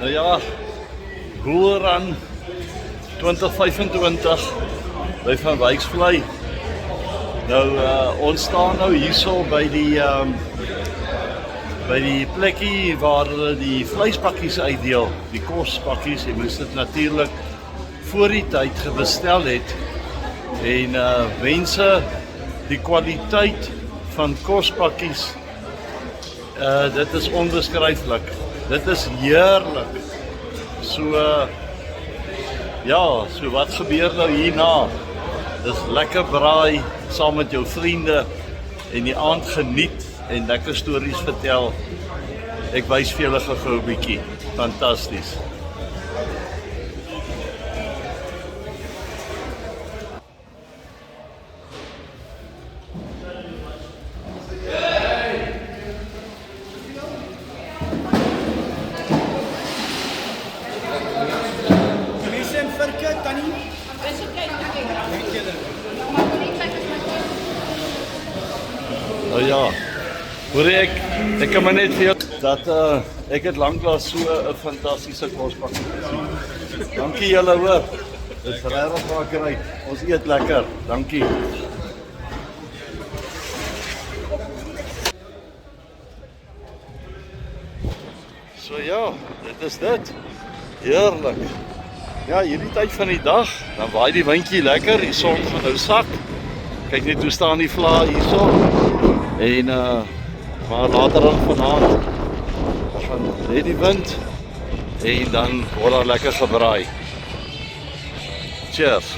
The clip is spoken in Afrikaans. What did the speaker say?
Nou ja, Boelrun 2025 by Van Wyksvlei. Nou ons staan nou hierso by die plekkie waar hulle die vleispakkies uitdeel, die kospakkies. Jy moes dit natuurlik voor die tyd gebestel het. En mense, die kwaliteit van kospakkies, dit is onbeskryflik. Dit is heerlik. So wat gebeur nou hierna? Dis lekker braai saam met jou vriende en die aand geniet en lekker stories vertel. Ek wys vir julle gou 'n bietjie. Fantasties. Nou ja, hoor ek kan maar net vir jou dat ek het lanklaas so 'n fantastiese kospakkie gesien. Dankie julle hoor. Dit is regtig lekker. Ons eet lekker. Dankie. So ja, dit is dit. Heerlik. Ja, hierdie tyd van die dag, dan waai die windjie lekker, die son gaan nou sak. Kyk net hoe staan die vlae hierso. En maar later dan vanaand gaan net die wind en dan word daar lekker gebraai. Cheers.